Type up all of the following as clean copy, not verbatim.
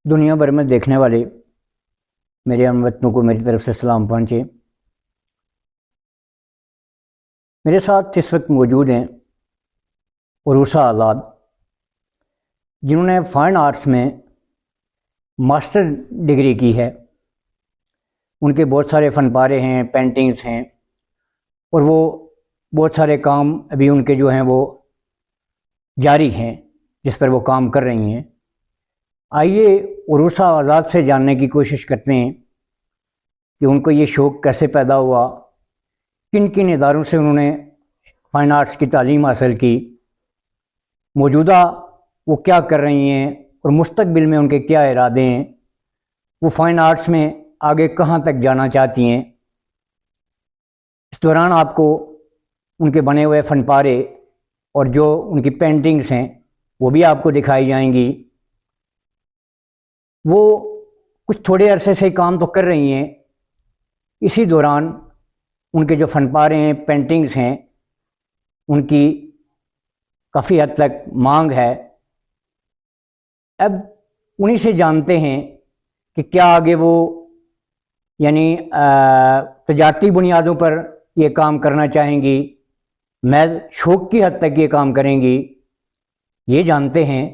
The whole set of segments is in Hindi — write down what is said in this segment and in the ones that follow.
दुनिया भर में देखने वाले मेरे हमवतनों को मेरी तरफ से सलाम पहुँचे। मेरे साथ इस वक्त मौजूद हैं उरूसा आज़ाद, जिन्होंने फ़ाइन आर्ट्स में मास्टर डिग्री की है। उनके बहुत सारे फ़न पारे हैं, पेंटिंग्स हैं, और वो बहुत सारे काम अभी उनके जो हैं वो जारी हैं, जिस पर वो काम कर रही हैं। आइए उरूसा आज़ाद से जानने की कोशिश करते हैं कि उनको ये शौक़ कैसे पैदा हुआ, किन किन इदारों से उन्होंने फ़ाइन आर्ट्स की तालीम हासिल की, मौजूदा वो क्या कर रही हैं और मुस्तकबिल में उनके क्या इरादे हैं, वो फ़ाइन आर्ट्स में आगे कहाँ तक जाना चाहती हैं। इस दौरान आपको उनके बने हुए फ़न पारे और जो उनकी पेंटिंग्स हैं वो भी आपको दिखाई जाएंगी। वो कुछ थोड़े अरसे से काम तो कर रही हैं, इसी दौरान उनके जो फ़न पारे हैं, पेंटिंग्स हैं, उनकी काफ़ी हद तक मांग है। अब उन्हीं से जानते हैं कि क्या आगे वो यानी तजारती बुनियादों पर ये काम करना चाहेंगी, महज शौक़ की हद तक ये काम करेंगी। ये जानते हैं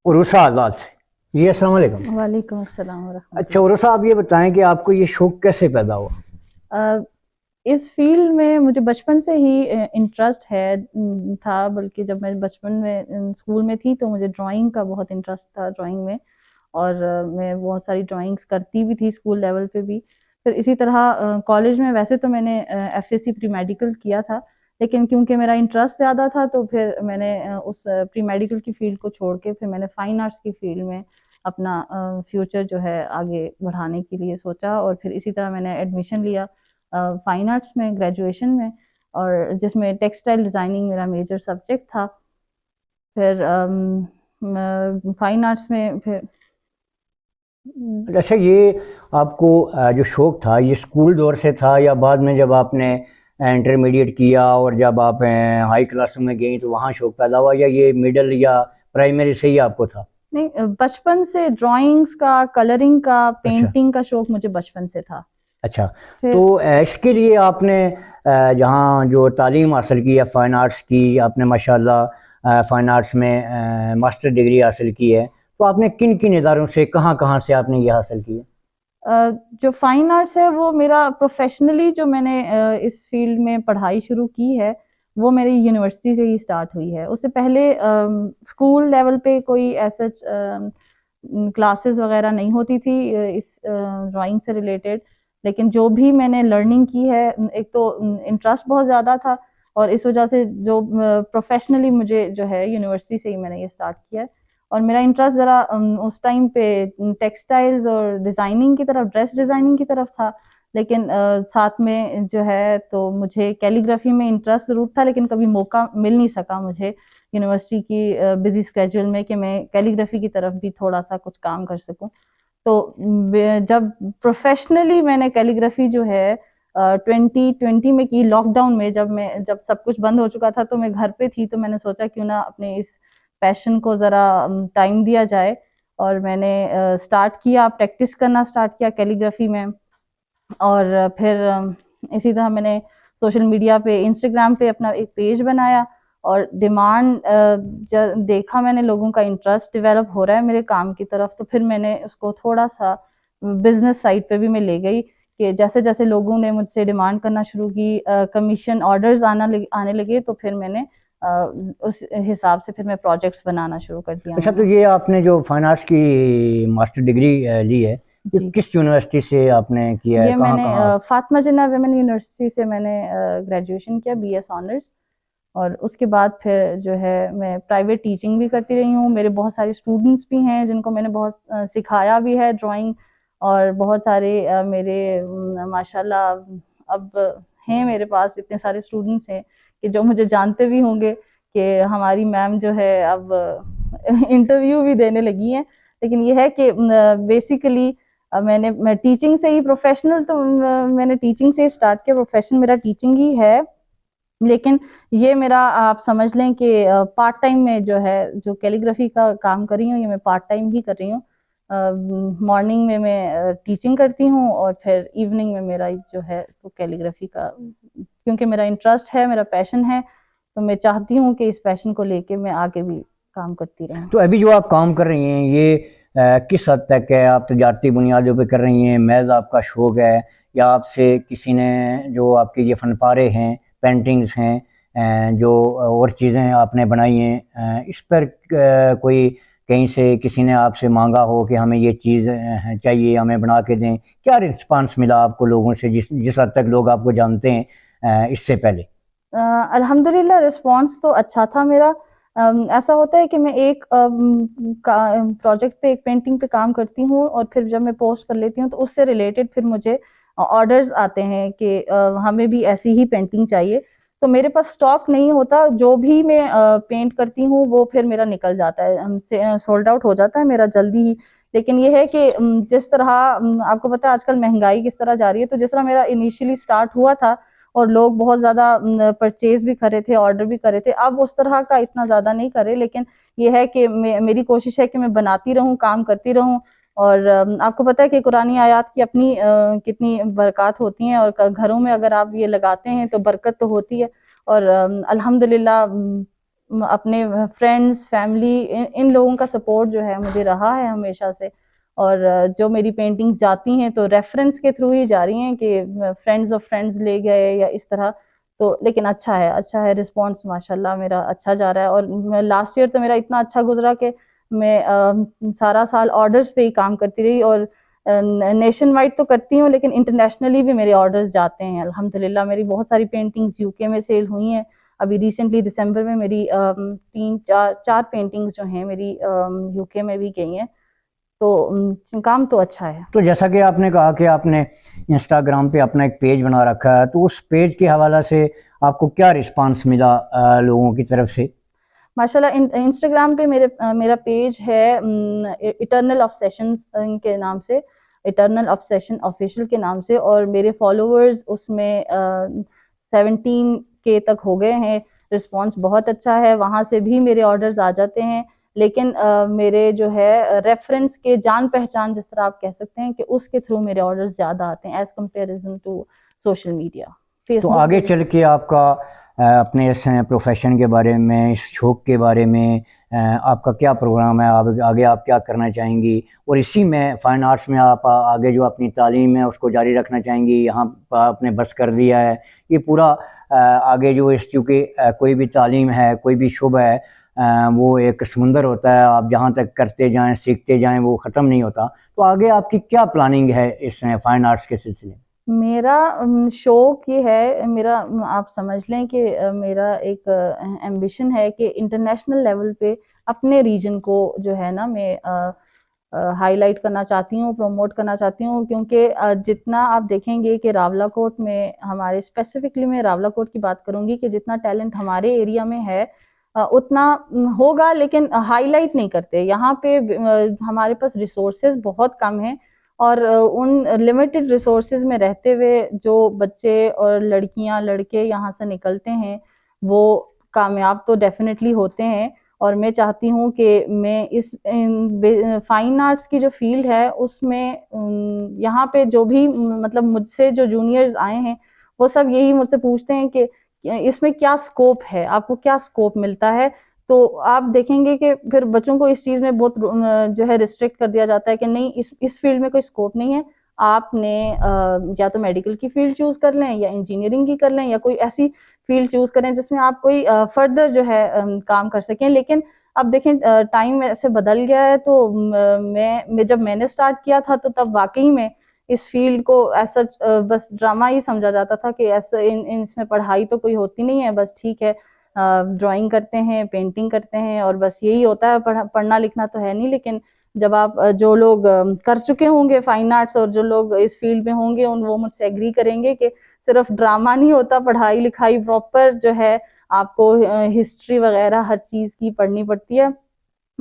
उरूसा आज़ाद से। जी अस्सलाम वालेकुम। वालेकुम अस्सलाम वरहमतुल्लाह। अच्छा उरूसा, आप ये बताएं कि आपको ये शौक़ कैसे पैदा हुआ? इस फील्ड में मुझे बचपन से ही इंटरेस्ट है था। बल्कि जब मैं बचपन में स्कूल में थी तो मुझे ड्राइंग का बहुत इंटरेस्ट था, ड्राइंग में। और मैं बहुत सारी ड्राइंग्स करती भी थी स्कूल लेवल पे भी। फिर इसी तरह कॉलेज में वैसे तो मैंने एफएससी प्री मेडिकल किया था, लेकिन क्योंकि मेरा इंटरेस्ट ज़्यादा था तो फिर मैंने उस प्री मेडिकल की फील्ड को छोड़ के फिर मैंने फ़ाइन आर्ट्स की फील्ड में अपना फ्यूचर जो है आगे बढ़ाने के लिए सोचा। और फिर इसी तरह मैंने एडमिशन लिया फ़ाइन आर्ट्स में ग्रेजुएशन में, और जिसमें टेक्सटाइल डिज़ाइनिंग मेरा मेजर सब्जेक्ट था। फिर फ़ाइन आर्ट्स में फिर अच्छा, ये आपको जो शौक़ था ये स्कूल दौर से था या बाद में जब आपने इंटरमीडिएट किया और जब आप हाई क्लासों में गई तो वहाँ शौक़ पैदा हुआ, या ये मिडिल या प्राइमरी से ही आपको था? नहीं, बचपन से ड्राइंग्स का, कलरिंग का, अच्छा पेंटिंग का शौक़ मुझे बचपन से था। अच्छा। फिर तो इसके लिए आपने जहाँ जो तालीम हासिल की है फ़ाइन आर्ट्स की, आपने माशाल्लाह फ़ाइन आर्ट्स में मास्टर डिग्री हासिल की है, तो आपने किन किन इदारों से, कहाँ कहाँ से आपने ये हासिल की है? जो फ़ाइन आर्ट्स है वो मेरा प्रोफेशनली जो मैंने इस फील्ड में पढ़ाई शुरू की है वो मेरी यूनिवर्सिटी से ही स्टार्ट हुई है। उससे पहले स्कूल लेवल पे कोई ऐसा क्लासेस वगैरह नहीं होती थी इस ड्राइंग से रिलेटेड। लेकिन जो भी मैंने लर्निंग की है, एक तो इंटरेस्ट बहुत ज़्यादा था और इस वजह से जो प्रोफेशनली मुझे जो है यूनिवर्सिटी से ही मैंने ये स्टार्ट किया है। और मेरा इंटरेस्ट ज़रा उस टाइम पे टेक्सटाइल्स और डिज़ाइनिंग की तरफ, ड्रेस डिज़ाइनिंग की तरफ था। लेकिन साथ में जो है तो मुझे कैलीग्राफी में इंटरेस्ट ज़रूर था, लेकिन कभी मौका मिल नहीं सका मुझे यूनिवर्सिटी की बिज़ी स्केड्यूल में कि मैं कैलीग्राफी की तरफ भी थोड़ा-सा कुछ काम कर सकूँ। तो जब प्रोफेशनली मैंने कैलीग्राफी जो है 2020 में की, लॉकडाउन में, जब सब कुछ बंद हो चुका था तो मैं घर पे थी, तो मैंने सोचा क्यों ना अपने इस पैशन को ज़रा टाइम दिया जाए। और मैंने स्टार्ट किया, प्रैक्टिस करना स्टार्ट किया कैलीग्राफी में। और फिर इसी तरह मैंने सोशल मीडिया पे, इंस्टाग्राम पे अपना एक पेज बनाया और डिमांड देखा मैंने, लोगों का इंटरेस्ट डेवलप हो रहा है मेरे काम की तरफ, तो फिर मैंने उसको थोड़ा सा बिजनेस साइड पे भी मैं ले गई कि जैसे जैसे लोगों ने मुझसे डिमांड करना शुरू की, कमीशन ऑर्डर्स आने लगे, तो फिर मैंने उस हिसाब से फिर मैं प्रोजेक्ट्स बनाना शुरू कर दिया अच्छा, तो मैंने। ये आपने जो फ़ाइन आर्ट्स की मास्टर डिग्री ली है, ये जी, किस यूनिवर्सिटी से आपने किया है? ये कहाँ मैंने कहाँ? फातिमा जिन्ना वुमेन यूनिवर्सिटी से मैंने ग्रेजुएशन किया, बीएस ऑनर्स। और उसके बाद फिर जो है मैं प्राइवेट टीचिंग भी करती रही हूँ। मेरे बहुत सारे स्टूडेंट्स भी हैं जिनको मैंने बहुत सिखाया भी है ड्राइंग। और बहुत सारे मेरे माशाल्लाह अब हैं मेरे पास इतने सारे स्टूडेंट्स हैं कि जो मुझे जानते भी होंगे कि हमारी मैम जो है अब इंटरव्यू भी देने लगी हैं। लेकिन ये है कि बेसिकली मैं टीचिंग से ही प्रोफेशनल, तो मैंने टीचिंग से ही स्टार्ट किया, प्रोफेशन मेरा टीचिंग ही है। लेकिन ये मेरा आप समझ लें कि पार्ट टाइम में जो है, जो कैलीग्राफी का काम कर रही हूँ, ये मैं पार्ट टाइम ही कर रही हूँ। मॉर्निंग में मैं टीचिंग करती हूँ और फिर इवनिंग में मेरा जो है वो कैलीग्राफी का, क्योंकि मेरा इंटरेस्ट है, मेरा पैशन है, तो मैं चाहती हूँ कि इस पैशन को लेके मैं आगे भी काम करती रहूँ। तो अभी जो आप काम कर रही हैं ये किस हद तक है? आप तजारती बुनियादों पे कर रही हैं, महज आपका शौक़ है, या आपसे किसी ने जो आपके ये फ़नपारे हैं, पेंटिंग्स हैं, जो और चीज़ें आपने बनाई हैं, इस पर कोई कहीं से किसी ने आपसे मांगा हो कि हमें ये चीज़ चाहिए, हमें बना के दें? क्या रिस्पांस मिला आपको लोगों से, जिस जिस हद तक लोग आपको जानते हैं इससे पहले? अल्हम्दुलिल्लाह रिस्पॉन्स तो अच्छा था मेरा। ऐसा होता है कि मैं एक प्रोजेक्ट पे, एक पेंटिंग पे काम करती हूँ और फिर जब मैं पोस्ट कर लेती हूँ तो उससे रिलेटेड फिर मुझे ऑर्डर्स आते हैं कि हमें भी ऐसी ही पेंटिंग चाहिए। तो मेरे पास स्टॉक नहीं होता, जो भी मैं पेंट करती हूँ वो फिर मेरा निकल जाता है, हमसे सोल्ड आउट हो जाता है मेरा जल्दी ही। लेकिन ये है कि जिस तरह आपको पता है आजकल महंगाई किस तरह जा रही है, तो जिस तरह मेरा इनिशियली स्टार्ट हुआ था और लोग बहुत ज़्यादा परचेज भी कर रहे थे, ऑर्डर भी कर रहे थे, अब उस तरह का इतना ज़्यादा नहीं करे। लेकिन ये है कि मेरी कोशिश है कि मैं बनाती रहूँ, काम करती रहूँ। और आपको पता है कि कुरानी आयात की अपनी कितनी बरक़ात होती हैं, और घरों में अगर आप ये लगाते हैं तो बरकत तो होती है। और अल्हम्दुलिल्लाह अपने फ्रेंड्स, फैमिली, इन लोगों का सपोर्ट जो है मुझे रहा है हमेशा से। और जो मेरी पेंटिंग्स जाती हैं तो रेफरेंस के थ्रू ही जा रही हैं कि फ्रेंड्स ऑफ फ्रेंड्स ले गए या इस तरह। तो लेकिन अच्छा है रिस्पॉन्स माशाल्लाह मेरा अच्छा जा रहा है। और लास्ट ईयर तो मेरा इतना अच्छा गुजरा कि मैं सारा साल ऑर्डर्स पे ही काम करती रही। और नेशन वाइड तो करती हूँ, लेकिन इंटरनेशनली भी मेरे ऑर्डर्स जाते हैं अल्हम्दुलिल्लाह। मेरी बहुत सारी पेंटिंग्स यूके में सेल हुई हैं। अभी रिसेंटली दिसंबर में मेरी तीन चार चार पेंटिंग्स जो हैं मेरी यूके में भी गई हैं। तो काम तो अच्छा है। तो जैसा कि आपने कहा कि आपने इंस्टाग्राम पे अपना एक पेज बना रखा है, तो उस पेज के हवाला से आपको क्या रिस्पांस मिला लोगों की तरफ से? माशाल्लाह इंस्टाग्राम पे मेरा पेज है इटर्नल ऑब्सेशंस के नाम से, इटर्नल ऑब्सेशन ऑफिशियल के नाम से। और मेरे फॉलोअर्स उसमें 17 के तक हो गए हैं। रिस्पांस बहुत अच्छा है, वहाँ से भी मेरे ऑर्डर्स आ जाते हैं। लेकिन मेरे जो है रेफरेंस के, जान पहचान जिस तरह आप कह सकते हैं, कि उसके थ्रू मेरे ऑर्डर्स ज़्यादा आते हैं as comparison to social media, तो फेसबुक आगे पे। चल के आपका अपने इस प्रोफेशन के बारे में, इस शौक़ के बारे में आपका क्या प्रोग्राम है? आप आगे आप क्या करना चाहेंगी? और इसी में फ़ाइन आर्ट्स में आप आगे जो अपनी तालीम है उसको जारी रखना चाहेंगी, यहाँ आपने बस कर दिया है? ये पूरा आगे जो इस, चूँकि कोई भी तालीम है, कोई भी शुबा है, वो एक समुंदर होता है, आप जहाँ तक करते जाएँ, सीखते जाएँ, वो ख़त्म नहीं होता। तो आगे आपकी क्या प्लानिंग है इस फ़ाइन आर्ट्स के सिलसिले में? मेरा शौक ये है, मेरा आप समझ लें कि मेरा एक एम्बिशन है कि इंटरनेशनल लेवल पे अपने रीजन को जो है ना, मैं हाईलाइट करना चाहती हूँ, प्रमोट करना चाहती हूँ। क्योंकि जितना आप देखेंगे कि रावलाकोट में हमारे, स्पेसिफिकली मैं रावलाकोट की बात करूँगी, कि जितना टैलेंट हमारे एरिया में है उतना होगा, लेकिन हाईलाइट नहीं करते। यहाँ पे हमारे पास रिसोर्सेज बहुत कम हैं। और उन लिमिटेड रिसोर्सेज में रहते हुए जो बच्चे और लड़कियां, लड़के यहाँ से निकलते हैं, वो कामयाब तो डेफिनेटली होते हैं। और मैं चाहती हूँ कि मैं इस फाइन आर्ट्स की जो फील्ड है उसमें यहाँ पे जो भी मतलब मुझसे जो जूनियर्स आए हैं, वो सब यही मुझसे पूछते हैं कि इसमें क्या स्कोप है, आपको क्या स्कोप मिलता है। तो आप देखेंगे कि फिर बच्चों को इस चीज़ में बहुत जो है रिस्ट्रिक्ट कर दिया जाता है कि नहीं, इस फील्ड में कोई स्कोप नहीं है। आपने या तो मेडिकल की फील्ड चूज़ कर लें, या इंजीनियरिंग की कर लें, या कोई ऐसी फील्ड चूज़ करें जिसमें आप कोई फर्दर जो है काम कर सकें। लेकिन अब देखें टाइम ऐसे बदल गया है। तो मैं जब मैंने स्टार्ट किया था तो तब वाकई में इस फील्ड को ऐसा बस ड्रामा ही समझा जाता था कि ऐसा इसमें पढ़ाई तो कोई होती नहीं है, बस ठीक है ड्राइंग करते हैं, पेंटिंग करते हैं, और बस यही होता है, पढ़ना लिखना तो है नहीं। लेकिन जब आप जो लोग कर चुके होंगे फाइन आर्ट्स, और जो लोग इस फील्ड में होंगे, उन वो मुझसे एग्री करेंगे कि सिर्फ ड्रामा नहीं होता, पढ़ाई लिखाई प्रॉपर जो है आपको हिस्ट्री वगैरह हर चीज़ की पढ़नी पड़ती है।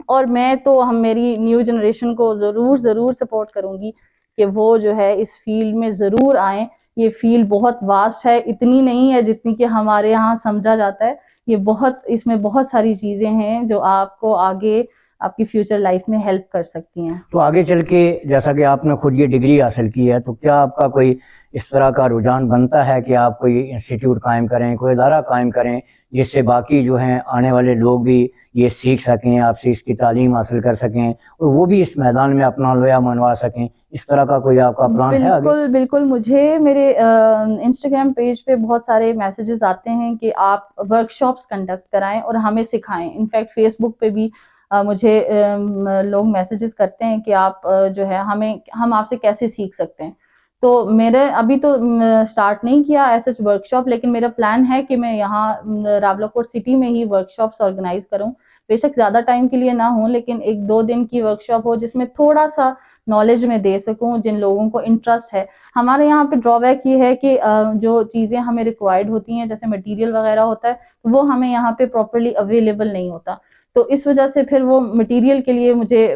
और मैं तो हम मेरी न्यू जनरेशन को ज़रूर सपोर्ट करूँगी कि वो जो है इस फील्ड में ज़रूर आएँ, ये फील्ड बहुत वास्ट है, इतनी नहीं है जितनी कि हमारे यहाँ समझा जाता है। ये बहुत, इसमें बहुत सारी चीज़ें हैं जो आपको आगे आपकी फ्यूचर लाइफ में हेल्प कर सकती हैं। तो आगे चल के जैसा कि आपने खुद ये डिग्री हासिल की है, तो क्या आपका कोई इस तरह का रुझान बनता है कि आप कोई इंस्टीट्यूट कायम करें, कोई इदारा कायम करें, जिससे बाकी जो हैं आने वाले लोग भी ये सीख सकें, आपसे इसकी तालीम हासिल कर सकें और वो भी इस मैदान में अपना लोया मनवा सकें? इस तरह का कोई आपका प्लान है आगे? बिल्कुल, बिल्कुल। मुझे मेरे इंस्टाग्राम पेज पे बहुत सारे मैसेजेस आते हैं कि आप वर्कशॉप्स कंडक्ट कराएँ और हमें सिखाएँ। इनफैक्ट फेसबुक पे भी मुझे लोग मैसेजेस करते हैं कि आप जो है हम आपसे कैसे सीख सकते हैं। तो मेरे अभी तो स्टार्ट नहीं किया एज़ सच वर्कशॉप, लेकिन मेरा प्लान है कि मैं यहाँ रावलाकोट सिटी में ही वर्कशॉप्स ऑर्गेनाइज़ करूँ। बेशक ज़्यादा टाइम के लिए ना हो, लेकिन 1-2 दिन की वर्कशॉप हो जिसमें थोड़ा-सा नॉलेज मैं दे सकूँ जिन लोगों को इंटरेस्ट है। हमारे यहाँ पे ड्रॉबैक ये है कि जो चीज़ें हमें रिक्वायर्ड होती हैं, जैसे मटेरियल वगैरह होता है, वो हमें यहाँ पे प्रॉपर्ली अवेलेबल नहीं होता। तो इस वजह से फिर वो मटेरियल के लिए मुझे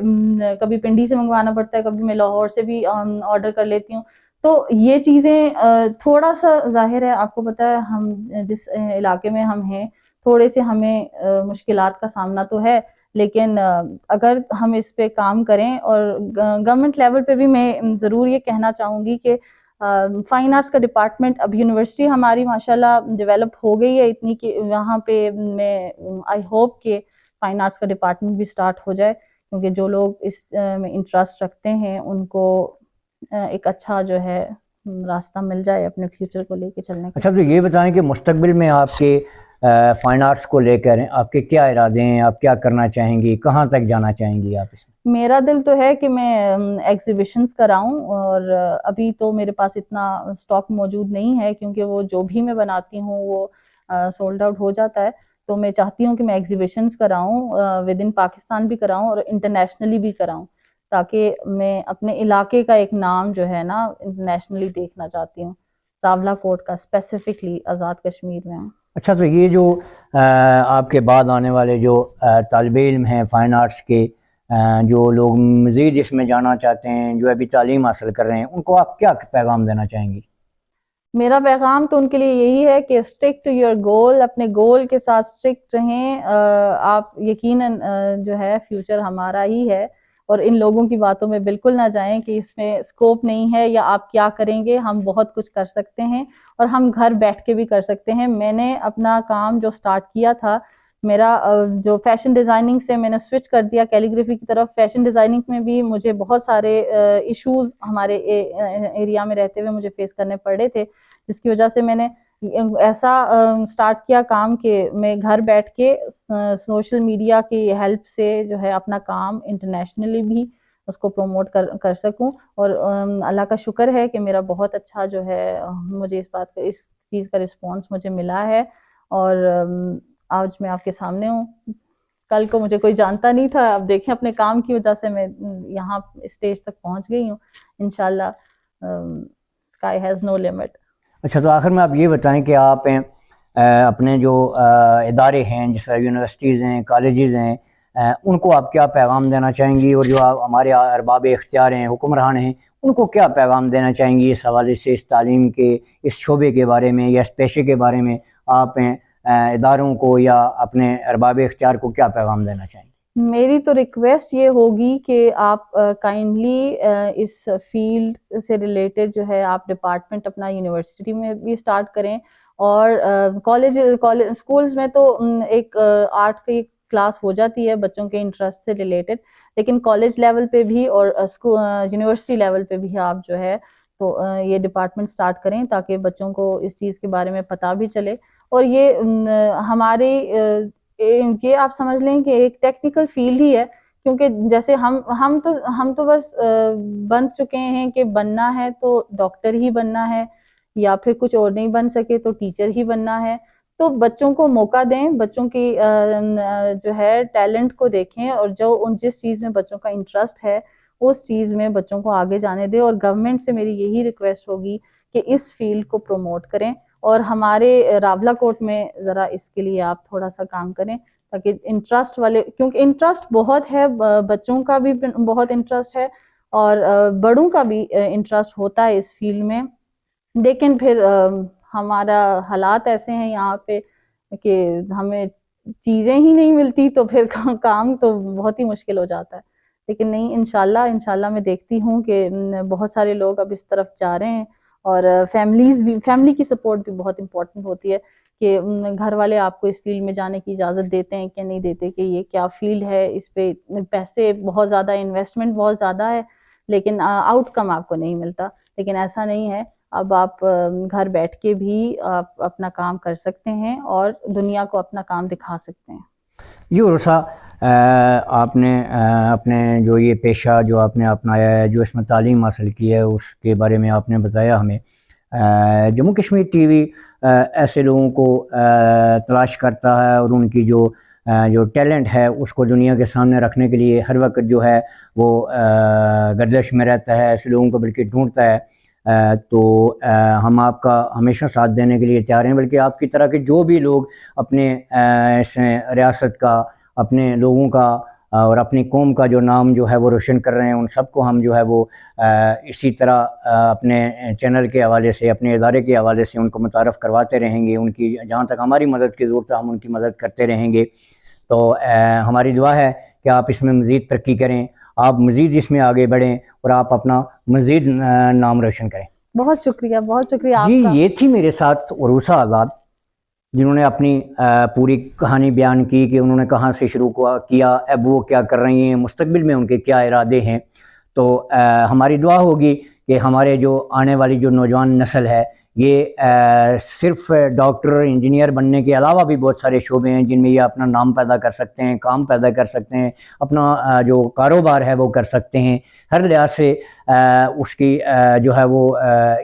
कभी पिंडी से मंगवाना पड़ता है, कभी मैं लाहौर से भी ऑर्डर कर लेती हूँ। तो ये चीज़ें थोड़ा-सा ज़ाहिर है, आपको पता है हम जिस इलाके में हम हैं, थोड़े से हमें मुश्किलात का सामना तो है, लेकिन अगर हम इस पे काम करें और गवर्नमेंट लेवल पे भी मैं ज़रूर ये कहना चाहूँगी कि फाइन आर्ट्स का डिपार्टमेंट, अब यूनिवर्सिटी हमारी माशाल्लाह डेवलप हो गई है इतनी कि वहाँ पे मैं आई होप कि फाइन आर्ट्स का डिपार्टमेंट भी स्टार्ट हो जाए, क्योंकि जो लोग इस में इंटरेस्ट रखते हैं उनको एक अच्छा जो है रास्ता मिल जाए अपने फ्यूचर को लेके चलने का। अच्छा, तो ये बताएं कि मुस्तकबिल में आपके फाइन आर्ट्स को लेकर आपके क्या इरादे हैं, आप क्या करना चाहेंगी, कहाँ तक जाना चाहेंगी आप इसमें? मेरा दिल तो है कि मैं एग्ज़िबिशन्स कराऊँ, और अभी तो मेरे पास इतना स्टॉक मौजूद नहीं है, क्योंकि वो जो भी मैं बनाती हूँ वो सोल्ड आउट हो जाता है। तो मैं चाहती हूँ कि मैं एग्ज़िबिशन्स कराऊँ, विद इन पाकिस्तान भी कराऊँ और इंटरनेशनली भी कराऊँ, ताकि मैं अपने इलाके का एक नाम जो है ना इंटरनेशनली देखना चाहती हूँ। रावलाकोट का स्पेसिफ़िकली आज़ाद कश्मीर में। अच्छा, तो ये जो आपके बाद आने वाले जो तालिबे इल्म हैं फ़ाइन आर्ट्स के, जो लोग मज़ीद इसमें जाना चाहते हैं, जो अभी तालीम हासिल कर रहे हैं, उनको आप क्या पैगाम देना चाहेंगी? मेरा पैगाम तो उनके लिए यही है कि स्टिक टू योर गोल, अपने गोल के साथ स्ट्रिक्ट रहें। आप यकीनन जो है फ्यूचर हमारा ही है, और इन लोगों की बातों में बिल्कुल ना जाएं कि इसमें स्कोप नहीं है या आप क्या करेंगे। हम बहुत कुछ कर सकते हैं और हम घर बैठ के भी कर सकते हैं। मैंने अपना काम जो स्टार्ट किया था, मेरा जो फैशन डिज़ाइनिंग से मैंने स्विच कर दिया कैलीग्राफी की तरफ। फैशन डिज़ाइनिंग में भी मुझे बहुत सारे इश्यूज़ हमारे एरिया में रहते हुए मुझे फेस करने पड़ रहे थे, जिसकी वजह से मैंने ऐसा स्टार्ट किया काम कि मैं घर बैठ के सोशल मीडिया की हेल्प से जो है अपना काम इंटरनेशनली भी उसको प्रमोट कर सकूं। और अल्लाह का शुक्र है कि मेरा बहुत अच्छा जो है मुझे इस चीज़ का रिस्पॉन्स मुझे मिला है। और आज मैं आपके सामने हूँ। कल को मुझे कोई जानता नहीं था, अब देखें अपने काम की वजह से मैं यहाँ स्टेज तक पहुँच गई हूँ। इंशाल्लाह स्काई हैज़ नो लिमिट। अच्छा, तो आखिर में आप ये बताएं कि आप अपने जो इदारे हैं, जैसे यूनिवर्सिटीज़ हैं, कॉलेजेस हैं, उनको आप क्या पैगाम देना चाहेंगी, और जो आप हमारे अरबाब इख्तियार हैं, हुक्मरान हैं, उनको क्या पैगाम देना चाहेंगी इस हवाले से, इस तालीम के इस शोबे के बारे में या इस पेशे के बारे में? आप इदारों को या अपने अरबाब इख्तियार को क्या पैगाम देना चाहेंगी? मेरी तो रिक्वेस्ट ये होगी कि आप काइंडली इस फील्ड से रिलेटेड जो है आप डिपार्टमेंट अपना यूनिवर्सिटी में भी स्टार्ट करें। और कॉलेज स्कूल्स में तो एक आर्ट की क्लास हो जाती है बच्चों के इंटरेस्ट से रिलेटेड, लेकिन कॉलेज लेवल पे भी और यूनिवर्सिटी लेवल पे भी आप जो है तो ये डिपार्टमेंट स्टार्ट करें, ताकि बच्चों को इस चीज़ के बारे में पता भी चले। और ये हमारे ये आप समझ लें कि एक टेक्निकल फील्ड ही है, क्योंकि जैसे हम तो बस बन चुके हैं कि बनना है तो डॉक्टर ही बनना है, या फिर कुछ और नहीं बन सके तो टीचर ही बनना है। तो बच्चों को मौका दें, बच्चों की जो है टैलेंट को देखें, और जो जिस चीज़ में बच्चों का इंटरेस्ट है उस चीज़ में बच्चों को आगे जाने दें। और गवर्नमेंट से मेरी यही रिक्वेस्ट होगी कि इस फील्ड को प्रमोट करें, और हमारे रावलाकोट में ज़रा इसके लिए आप थोड़ा-सा काम करें, ताकि इंटरेस्ट वाले, क्योंकि इंटरेस्ट बहुत है, बच्चों का भी बहुत इंटरेस्ट है और बड़ों का भी इंटरेस्ट होता है इस फील्ड में। लेकिन फिर हमारा हालात ऐसे हैं यहाँ पे कि हमें चीज़ें ही नहीं मिलती, तो फिर काम तो बहुत ही मुश्किल हो जाता है। लेकिन नहीं, इंशाल्लाह इंशाल्लाह मैं देखती हूँ कि बहुत सारे लोग अब इस तरफ जा रहे हैं, और फैमिली की सपोर्ट भी बहुत इम्पोर्टेंट होती है कि घर वाले आपको इस फील्ड में जाने की इजाज़त देते हैं कि नहीं देते, कि ये क्या फील्ड है, इस पे पैसे बहुत ज़्यादा, इन्वेस्टमेंट बहुत ज़्यादा है, लेकिन आउटकम आपको नहीं मिलता। लेकिन ऐसा नहीं है, अब आप घर बैठ के भी आप अपना काम कर सकते हैं और दुनिया को अपना काम दिखा सकते हैं। जी उर्सा, आपने अपने जो ये पेशा जो आपने अपनाया है, जो इसमें तालीम हासिल की है, उसके बारे में आपने बताया हमें। जम्मू कश्मीर टीवी ऐसे लोगों को तलाश करता है और उनकी जो टैलेंट है उसको दुनिया के सामने रखने के लिए हर वक्त जो है वो गर्दिश में रहता है, ऐसे लोगों को बल्कि ढूंढता है। तो हम आपका हमेशा साथ देने के लिए तैयार हैं, बल्कि आपकी तरह के जो भी लोग अपने इस रियासत का, अपने लोगों का और अपनी कौम का जो नाम जो है वो रोशन कर रहे हैं, उन सबको हम जो है वो इसी तरह अपने चैनल के हवाले से, अपने इदारे के हवाले से उनको मुतारफ़ करवाते रहेंगे। उनकी जहाँ तक हमारी मदद की ज़रूरत है हम उनकी मदद करते रहेंगे। तो हमारी दुआ है कि आप इसमें मज़ीद तरक्की करें, आप मज़ीद इसमें आगे बढ़ें और आप अपना मज़ीद नाम रोशन करें। बहुत शुक्रिया जी, आपका। ये थी मेरे साथ उरूसा आज़ाद, जिन्होंने अपनी पूरी कहानी बयान की कि उन्होंने कहाँ से शुरू किया, अब वो क्या कर रही हैं, मुस्तकबिल में उनके क्या इरादे हैं। तो हमारी दुआ होगी कि हमारे जो आने वाली जो नौजवान नस्ल है, ये सिर्फ़ डॉक्टर, इंजीनियर बनने के अलावा भी बहुत सारे शोबे हैं जिनमें ये अपना नाम पैदा कर सकते हैं, काम पैदा कर सकते हैं, अपना जो कारोबार है वो कर सकते हैं। हर लिहाज से उसकी जो है वो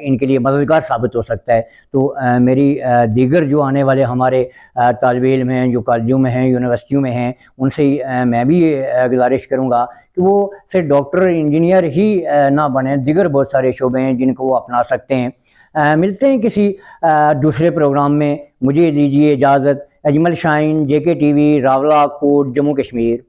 इनके लिए मददगार साबित हो सकता है। तो मेरी दीगर जो आने वाले हमारे तालिब इल्म हैं, जो कॉलेजों में हैं, यूनिवर्सिटियों में हैं, उनसे मैं भी ये गुज़ारिश करूँगा कि वो सिर्फ डॉक्टर, इंजीनियर ही ना बने, दीगर बहुत सारे शोबे हैं जिनको वो अपना सकते हैं। मिलते हैं किसी दूसरे प्रोग्राम में। मुझे दीजिए इजाज़त। Ajmal Shaheen, JK TV, Rawalakot, Jammu Kashmir.